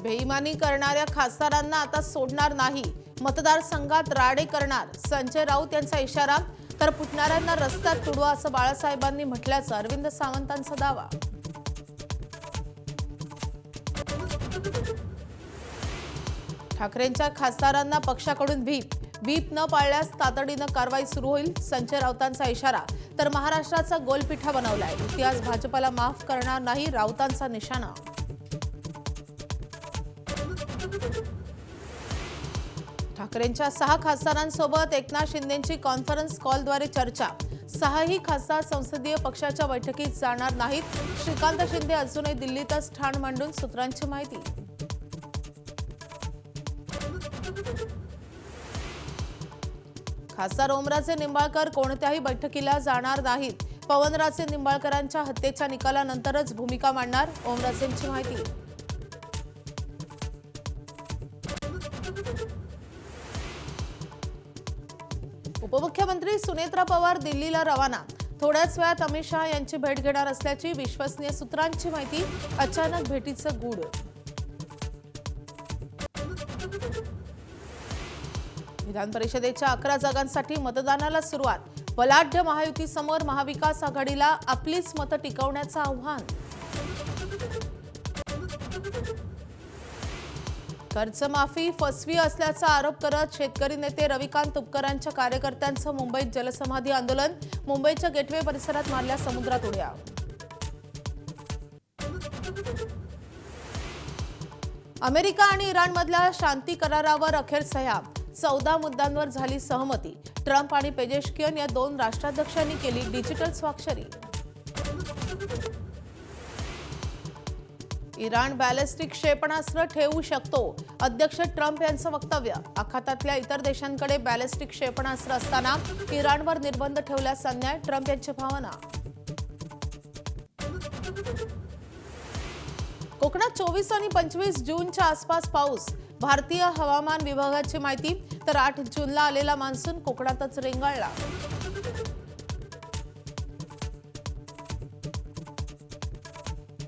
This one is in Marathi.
बेईमानी करणाऱ्या खासदारांना आता सोडणार नाही, मतदारसंघात राडे करणार, संजय राऊत यांचा इशारा. तर फुटणाऱ्यांना रस्त्यात तुडवा असं बाळासाहेबांनी म्हटल्याचं अरविंद सावंतांचा दावा. ठाकरेंच्या खासदारांना पक्षाकडून व्हीप न पाळल्यास तातडीनं कारवाई सुरू होईल, संजय राऊतांचा इशारा. तर महाराष्ट्राचा गोलपिठा बनवलाय, इतिहास भाजपला माफ करणार नाही, राऊतांचा निशाणा. ठाकरेंच्या 6 खासदारांसोबत एकनाथ शिंदेंची कॉन्फरन्स कॉलद्वारे चर्चा. 6ही खासदार संसदीय पक्षाच्या बैठकीत जाणार नाहीत. श्रीकांत शिंदे अजूनही दिल्लीतच ठाण मांडून सूत्रांची माहिती. खासदार ओमराजे निंबाळकर कोणत्याही बैठकीला जाणार नाहीत. पवनराजे निंबाळकरांच्या हत्येच्या निकालानंतरच भूमिका मांडणार, ओमराजेंची माहिती. उपमुख्यमंत्री सुनेत्रा पवार दिल्लीला रवाना. थोड्याच वेळात अमित शहा यांची भेट घेणार असल्याची विश्वसनीय सूत्रांची माहिती. अचानक भेटीचं गूढ. विधान परिषदेच्या 11 जागांसाठी मतदानाला सुरुवात. बलाढ्य महायुतीसमोर महाविकास आघाडीला आपलीच मतं टिकवण्याचं आव्हान. कर्जमाफी फसवी असल्याचा आरोप करत शेतकरी नेते रविकांत तुपकरांच्या कार्यकर्त्यांचं मुंबईत जलसमाधी आंदोलन. मुंबईच्या गेटवे परिसरात मारल्या समुद्रात उड्या. अमेरिका आणि इराणमधल्या शांती करारावर अखेर सह्या. 14 मुद्द्यांवर झाली सहमती. ट्रम्प आणि पेजेश्कियन या 2 राष्ट्राध्यक्षांनी केली डिजिटल स्वाक्षरी. इराण बॅलिस्टिक क्षेपणास्त्र ठेवू शकतो, अध्यक्ष ट्रम्प यांचं वक्तव्य. आखातातल्या इतर देशांकडे बॅलिस्टिक क्षेपणास्त्र असताना इराणवर निर्बंध ठेवल्यास अन्याय, ट्रम्प यांची भावना. कोकणात 24 आणि 25 जूनच्या आसपास पाऊस. भारतीय हवामान विभागाची माहिती. तर 8 जूनला आलेला मान्सून कोकणातच रेंगाळला.